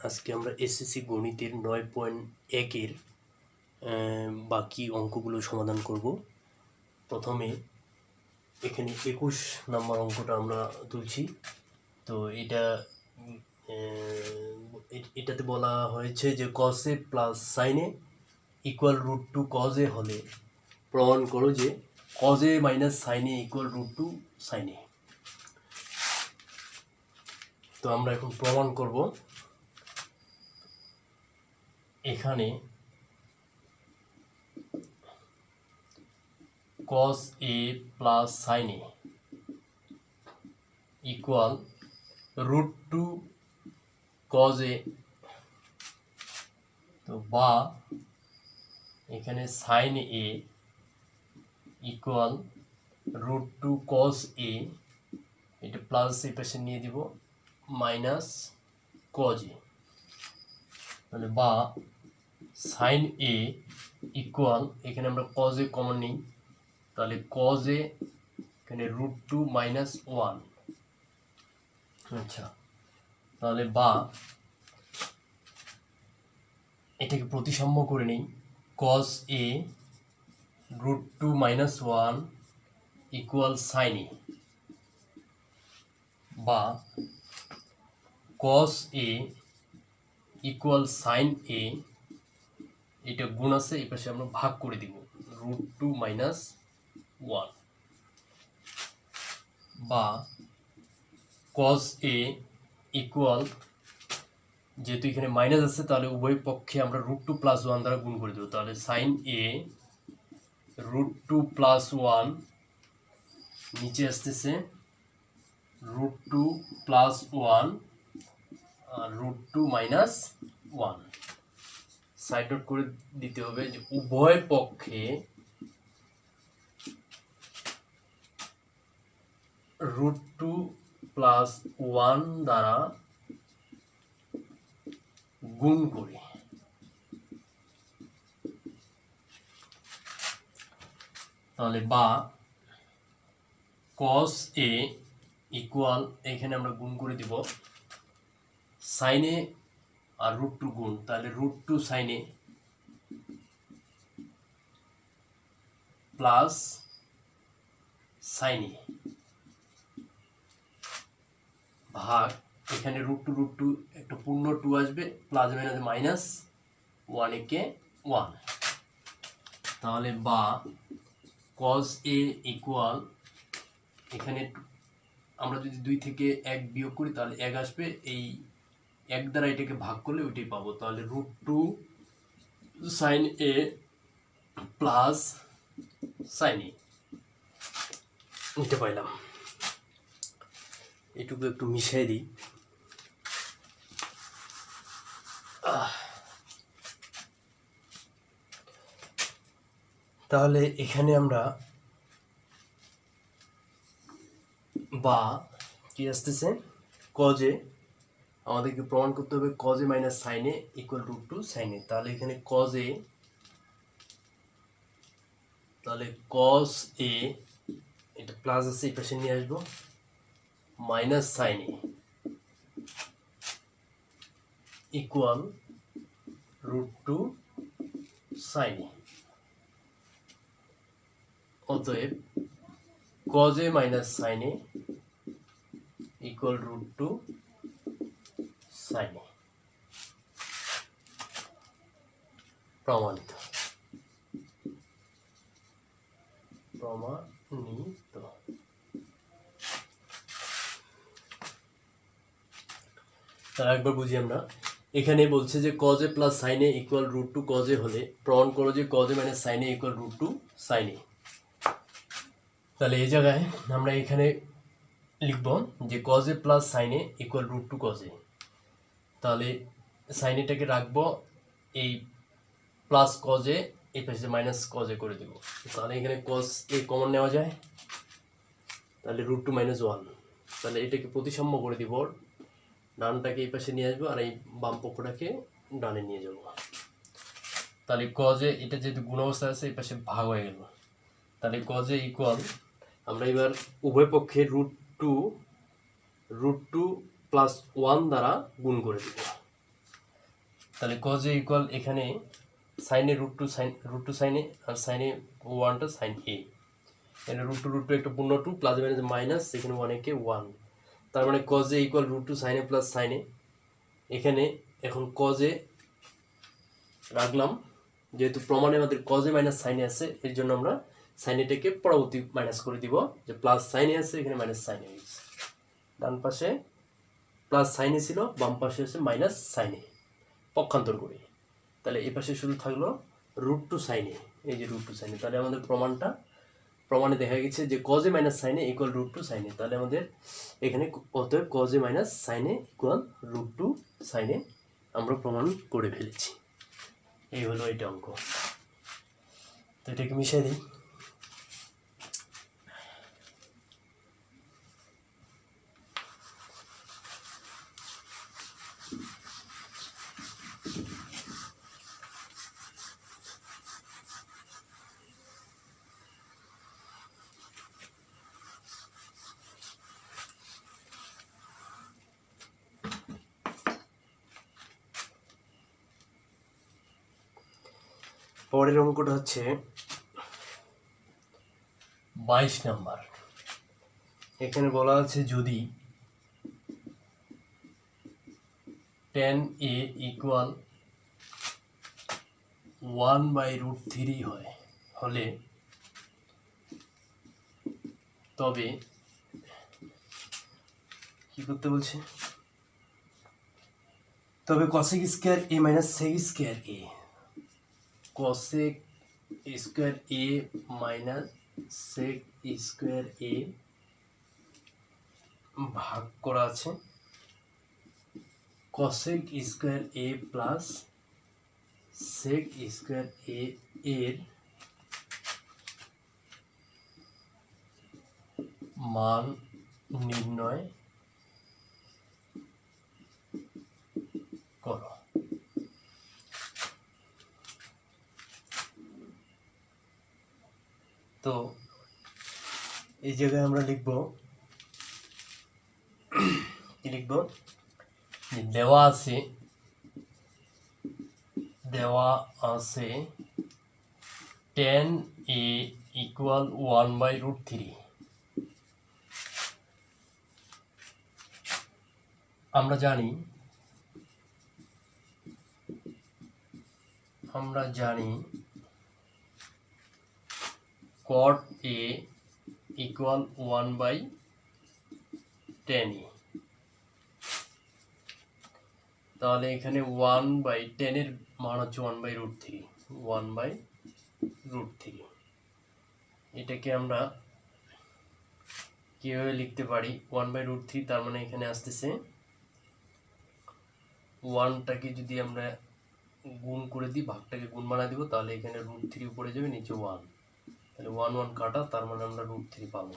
আজকে আমরা এসএসসি গণিতের 9.1 এর বাকি অঙ্কগুলো সমাধান করব। প্রথমে এখানে 21 নম্বর অঙ্কটা আমরা তুলছি। তো এটাতে বলা হয়েছে যে cos a plus sin a equal √2 cos a হলে প্রমাণ করো যে cos a minus sin a equal √2 sin a। তো আমরা এখন প্রমাণ করব। এখানে cos a plus sin a equal √2 cos a, তো বা এখানে sin a equal √2 cos a, এটা প্লাস এই পাশে নিয়ে দিব মাইনাস cos a, তাহলে বা sin a ইকুয়াল এখানে আমরা cos a কমন নিই, তাহলে cos a এখানে √2 মাইনাস 1। আচ্ছা, তাহলে বা এটাকে প্রতিসাম্য করে নিই, cos a √2 minus 1 equal sin a, বা cos a equal sin a, এটা গুণ আছে এই পাশে আমরা ভাগ করে দিব √2 মাইনাস 1, বা cos a ইকুয়াল, যেহেতু এখানে মাইনাস আছে তাহলে উভয় পক্ষে আমরা √2 প্লাস 1 দ্বারা গুণ করে দেবো, তাহলে sin a √2 প্লাস 1 নিচে আসতেছে √2 প্লাস 1 আর √2 মাইনাস 1 সাইড নোট করে দিতে হবে যে উভয় পক্ষে √2 প্লাস 1 দ্বারা গুণ করি। তাহলে বা cos a ইকুয়াল, এখানে আমরা গুণ করে দিব sin a আর √2 গুণ, তাহলে √2 sin a plus sin a ভাগ এখানে √2 একটা পূর্ণ 2 আসবে, প্লাস মাইনাস মাইনাস 1 একে 1, তাহলে বা cos a ইকুয়াল, এখানে আমরা যদি 2 থেকে 1 বিয়োগ করি তাহলে 1 আসবে, এই 1 দ্বারা এটাকে ভাগ করলে ওইটাই পাবো, তাহলে √2 sin a plus sin a নিতে পাইলাম। এটুকু একটু মিশিয়ে দিই। তাহলে এখানে আমরা বা কি আসতেছে cos a, আমাদেরকে প্রমাণ করতে হবে cos a minus sin a equal √2 sin a, তাহলে এখানে cos a, তাহলে cos a এটা প্লাস আছে এই পাশে নিয়ে আসবো minus sin a equal √2 sin a, অতএব cos a minus sin a equal √2 sin a, প্রমাণিত। তাহলে একবার বুঝি আমরা, এখানে বলছে যে cos a plus sin a equal √2 cos a হলে প্রমাণ করো যে cos a minus sin a equal √2 sin a। তাহলে এই জায়গায় আমরা এখানে লিখব যে cos a plus sin a equal √2 cos a, তাহলে sin aটাকে রাখবো এই প্লাস cos a, এই পাশে মাইনাস cos a করে দেব, তাহলে এখানে cos a কমন নেওয়া যায়, তাহলে √2 মাইনাস 1, তাহলে এটাকে প্রতিসাম্য করে দিব, ডানটাকে এই পাশে নিয়ে আসবো আর এই বাম পক্ষটাকে ডানে নিয়ে যাব, তাহলে cos a এটা যেহেতু গুণ অবস্থা আছে এই পাশে ভাগ হয়ে গেল, তাহলে cos a ইকুয়াল, আমরা এবার উভয় পক্ষে √2 প্লাস 1 দ্বারা গুণ করে দেব, তাহলে কজ এ ইকুয়াল এখানে সাইনে রুট টু সাইনে আর সাইনে ওয়ানটা সাইন এ, এখানে রুট টু একটা পূর্ণ টু প্লাস মাইনাস এখানে ওয়ানে ওয়ান, তার মানে cos A equal root two সাইনে প্লাস সাইনে। এখানে এখন কজ এ রাখলাম, যেহেতু প্রমাণে আমাদের কজে মাইনাস সাইনে আছে এর জন্য আমরা সাইনেটাকে পরবর্তী মাইনাস করে দিব, যে প্লাস সাইনে আছে এখানে মাইনাস সাইনে হয়েছে, ডান পাশে প্লাস সাইনে ছিল, বাম পাশে আছে মাইনাস সাইনে, পক্ষান্তর করি। তাহলে এই পাশে শুধু থাকলো রুট টু সাইনে, এই যে রুট টু সাইনে। তাহলে আমাদের প্রমাণে দেখা গেছে যে কজে মাইনাস সাইনে ইকুয়াল রুট টু সাইনে। তাহলে আমাদের এখানে অতএব কজে মাইনাস সাইনে ইকুয়াল রুট টু সাইনে আমরা প্রমাণ করে ফেলেছি। এই হলো এটা অঙ্ক। তো এটাকে মিশিয়ে দিই। পরের অঙ্কটা হচ্ছে 22 নাম্বার। এখানে বলা আছে যদি tan a ইকুয়াল 1/√3 হলে তবে কি করতে বলছে, তবে cosec square a minus sec square a, cosec square a minus sec square a ভাগ করা আছে cosec square a plus sec square a এর মান নির্ণয় করো। তো এই জায়গায় আমরা লিখব, কি লিখব, দেওয়া আছে tan a ইকুয়াল 1/√3। আমরা জানি cot a equal 1/tan a। তাহলে এখানে 1/tan এর মান হচ্ছে 1/√3, 1/√3। এটাকে আমরা কিভাবে লিখতে পারি, 1/√3, তার মানে এখানে আসতেছে 1টাকে যদি আমরা গুণ করে দিই, ভাগটাকে গুণ বানাই দিব, তাহলে এখানে √3 উপরে যাবে, নিচে 1, তাহলে 1 1 কাটা, তার মানে আমরা √3 পাবো।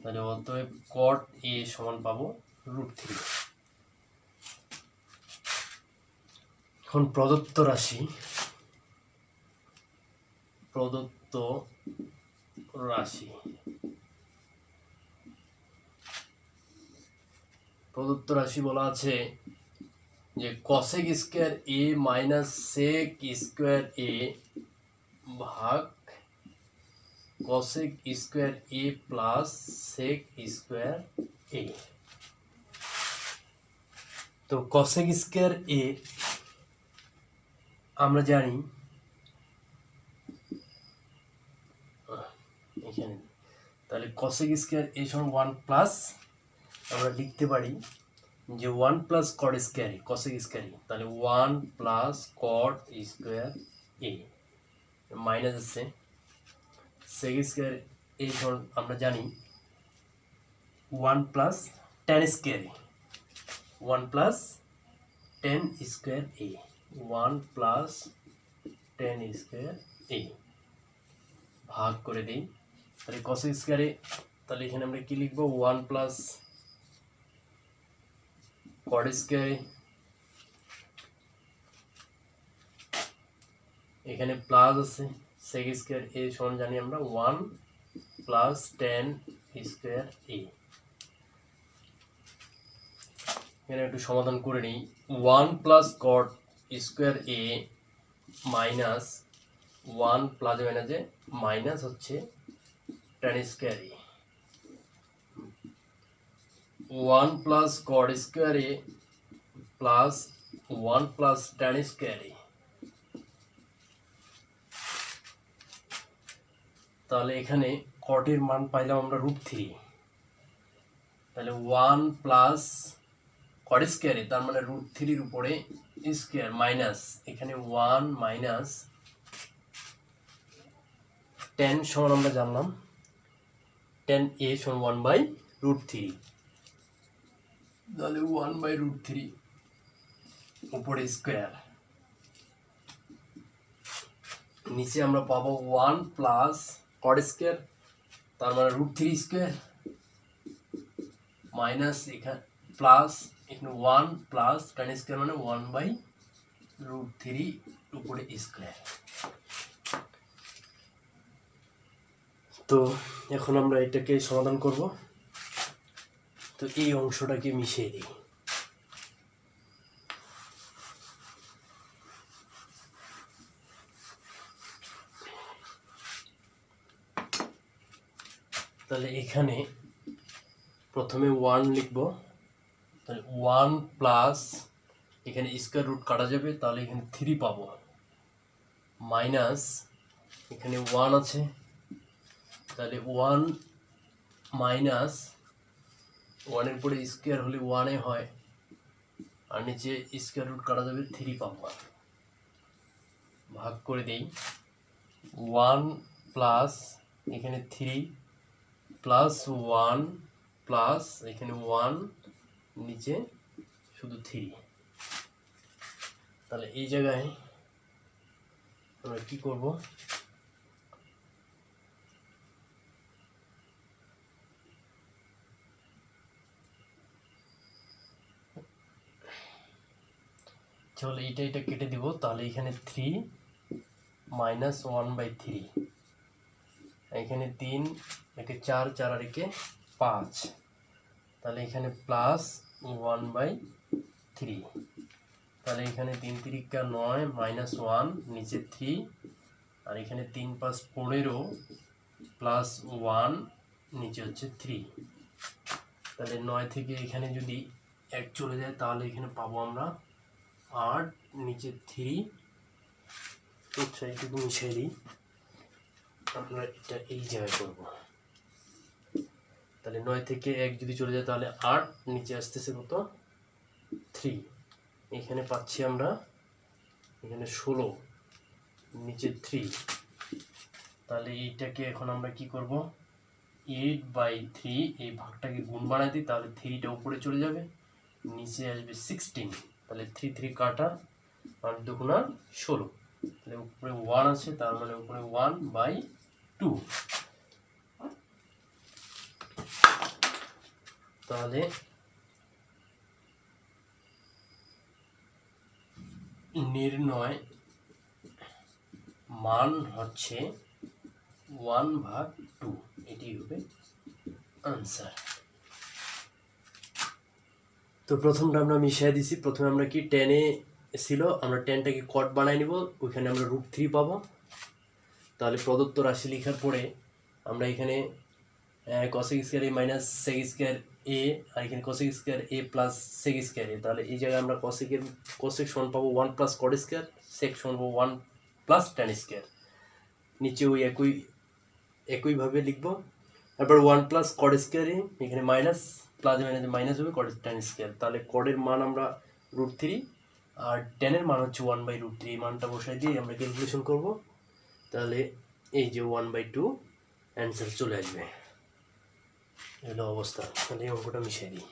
তাহলে অতএব cot a সমান পাবো √3। এখন প্রদত্ত রাশি বলা আছে যে cosec square a minus sec square a ভাগ cosec square a plus sec square a। তো cosec স্কয়ার a আমরা জানি এখানে, তাহলে cosec স্কয়ার a সমান 1 প্লাস, আমরা লিখতে পারি যে 1 plus cot square a, cosec square a, তাহলে 1 plus cot square a minus আছে sec স্কয়ার a সমান আমরা জানি 1 plus tan square a, 1 plus tan square a, 1 plus tan square a ভাগ করে দিই। তাহলে cosec স্কয়ার a, তাহলে এখানে আমরা কি লিখব, 1 প্লাস cot স্কয়ার a, এখানে প্লাস আছে sec স্কয়ার a সমান জানি আমরা 1 প্লাস tan স্কয়ার a। এখানে একটু সমাধান করে নিই, 1 প্লাস cot স্কোয়ার এ মাইনাস 1 প্লাস মাইনাসে মাইনাস হচ্ছে tan স্কোয়ার এ 1 প্লাস কট স্কোয়ার এ প্লাস 1 প্লাস tan স্কোয়ার এ। তাহলে এখানে কটের মান পাইলাম আমরা √3, তাহলে 1 প্লাস কট স্কোয়ারে তার মানে √3 উপরে স্কোয়ার মাইনাস এখানে 1 মাইনাস tan সমান আমরা জানলাম tan a সমান 1/√3, তাহলে 1/√3 উপরে স্কোয়ার, নিচে আমরা পাবো 1 প্লাস কট স্কোয়ার তার মানে √3 স্কোয়ার মাইনাস এখানে প্লাস এখানে 1 প্লাস tan স্কোয়ার মানে 1/√3 উপরে স্কোয়ার। তো এখন আমরা এটাকে সমাধান করব। তো এই অংশটাকে মিশিয়ে দিই। তাহলে এখানে প্রথমে 1 লিখব, তাহলে 1 প্লাস এখানে স্কোয়ার রুট কাটা যাবে তাহলে এখানে 3 পাবো মাইনাস এখানে 1 আছে তাহলে 1 মাইনাস 1 এর পরে স্কোয়ার হলে 1 এ হয় আর নিচে স্কোয়ার রুট কাটা যাবে 3 পাবো, ভাগ করে দেই 1 প্লাস এখানে 3 প্লাস 1 প্লাস এখানে 1 নিচে শুধু 3। তাহলে এই জায়গায় আমরা কি করব, চলো এটা কেটে দিব, তাহলে এখানে 3 মাইনাস 1/3 এখানে 3 একে 4 4 আর একে 5 তাহলে এখানে প্লাস 1/3 তাহলে এখানে 3 3 9 মাইনাস 1 নিচে 3 আর এখানে 3 5 15 প্লাস 1 নিচে হচ্ছে 3। তাহলে 9 থেকে এখানে যদি 1 চলে যায় তাহলে এখানে পাবো আমরা 8 নিচে 3। আচ্ছা এইটুকু মিশিয়ে দিই, আমরা এটা এই জায়গায় করবো। তাহলে 9 থেকে 1 যদি চলে যায় তাহলে 8 নিচে আসতেছে কত 3, এখানে পাচ্ছি আমরা এখানে 16 নিচে 3। তাহলে এইটাকে এখন আমরা কি করব 8/3 এই ভাগটাকে গুণ বানাই দিই তাহলে 3টা উপরে চলে যাবে নিচে আসবে 16, তাহলে 3 3 কাটা আর 2 গুণা 16 তাহলে উপরে 1 আছে তার মানে উপরে 1/2। তাহলে নির্ণয় মান হচ্ছে 1/2, এটি হবে আনসার। তো প্রথমটা আমরা মিশিয়ে দিছি, প্রথমে আমরা কি tan এ ছিল আমরা tanটাকে কট বানাই নিব, ওইখানে আমরা √3 পাবো। তাহলে প্রদত্ত রাশি লেখার পরে আমরা এখানে cosec square a minus sec square a আর এখানে cosec square a plus sec square a, তাহলে এই জায়গায় আমরা cosec সমান পাবো 1 প্লাস cot স্কয়ার, sec সমান পাবো 1 প্লাস tan স্কয়ার, নিচে ওই একইভাবে লিখবো। তারপর 1 প্লাস cot স্কয়ার a এখানে মাইনাস প্লাস মাইনাস হবে cot tan স্কয়ার, তাহলে cot এর মান আমরা √3 আর tan এর মান হচ্ছে 1/√3, এই মানটা বসাই দিয়ে আমরা ক্যালকুলেশন করব। তাহলে এই যে 1/2 অ্যান্সার চলে আসবে, এলো অবস্থা। তাহলে এই অঙ্কটা মিশিয়ে দিই।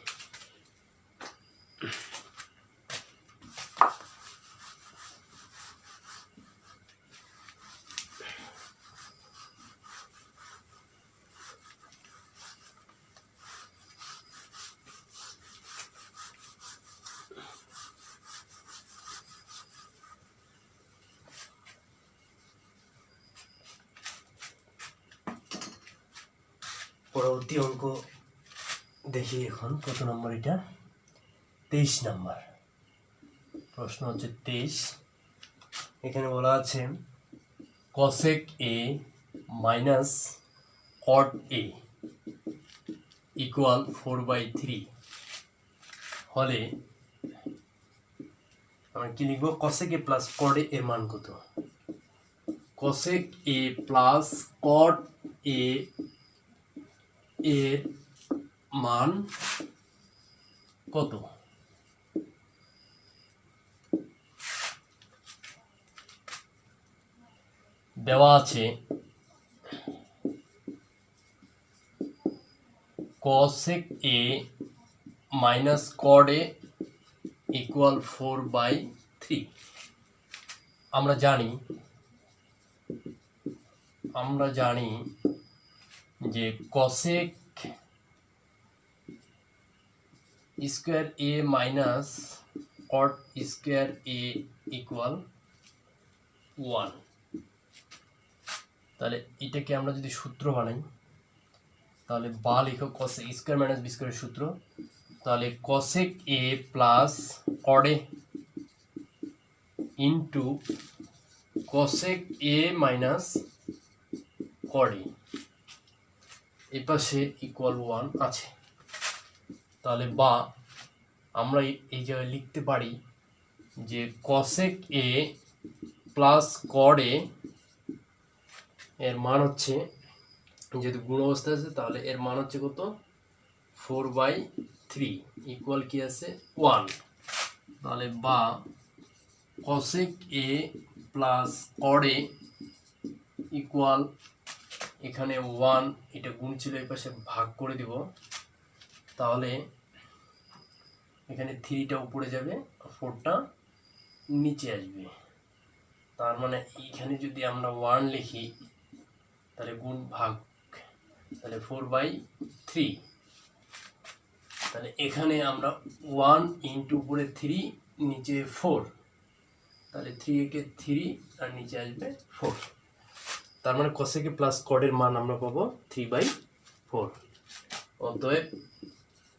পরবর্তী অঙ্ক দেখি এখন কত নম্বর, এটা 23 নম্বর। প্রশ্ন হচ্ছে 23। এখানে বলা আছে cosec a minus cot a equal 4/3 হলে আমরা কি লিখবো? cosec a plus cot a এর মান কত? cosec a plus cot a এর মান কত? দেওয়া আছে cosec a minus cot a equal 4/3। আমরা জানি যে cosec square a minus cot square a equal 1। তাহলে এটাকে আমরা যদি সূত্র বানাই তাহলে বা লিখো cosec স্কোয়ার মাইনাস বি স্কোয়ারের সূত্র। তাহলে cosec a plus cot a into cosec a minus cot a এই পাশে ইকুয়াল 1 আছে। তাহলে বা আমরা এই জায়গায় লিখতে পারি যে cosec a plus cot a এর মান হচ্ছে, যেহেতু গুণ অবস্থা আছে তাহলে এর মান হচ্ছে কত? 4/3 ইকুয়াল কি আছে? 1। তাহলে বা cosec a plus cot a equal এখানে 1, এটা গুণ ছিল এই পাশে ভাগ করে দিব, তাহলে এখানে 3টা উপরে যাবে, 4টা নিচে আসবে। তার মানে এইখানে যদি আমরা 1 লিখি তাহলে গুণ ভাগ, তাহলে 4/3। তাহলে এখানে আমরা 1 ইন্টু উপরে 3 নিচে 4, তাহলে 3 একে 3 আর নিচে আসবে 4। তার মানে cosec a প্লাস cot এর মান আমরা পাবো 3/4। অতএব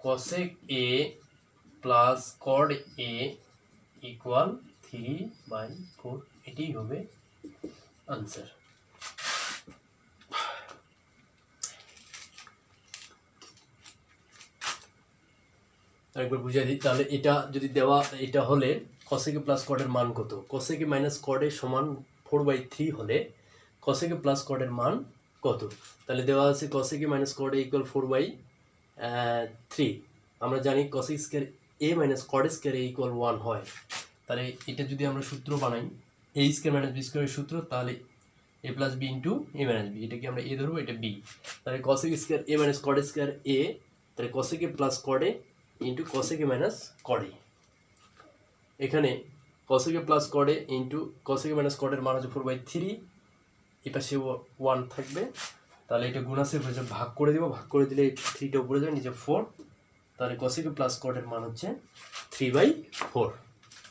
cosec a plus cot a equal 3/4, এটাই হবে আনসার। একবার বুঝিয়ে দিই। তাহলে এটা যদি দেওয়া, এটা হলে cosec a প্লাস cot এর মান কত? cosec a minus cot a সমান 4/3 হলে cosec a প্লাস cot এর মান কত? তাহলে দেওয়া আছে cosec a minus cot a equal 4/3। আমরা জানি cosec square a minus cot square a equal 1 হয়। তাহলে এটা যদি আমরা সূত্র বানাই a স্কয়ার মাইনাস b স্কয়ারের সূত্র, তাহলে a plus b into a minus b, এটাকে আমরা a ধরবো, এটা b। তাহলে cosec square a minus cot square a, তাহলে cosec a plus cot a into cosec a minus cot a। এখানে cosec a plus cot a into cosec a minus cot এর মান হচ্ছে 4/3, এই পাশে 1 থাকবে, তাহলে এটা গুণ আছে, ভাগ করে দিব, ভাগ করে দিলে 3টা উপরে যাবে, নিচে 4, তাহলে cosec a প্লাস cot এর মান হচ্ছে 3/4।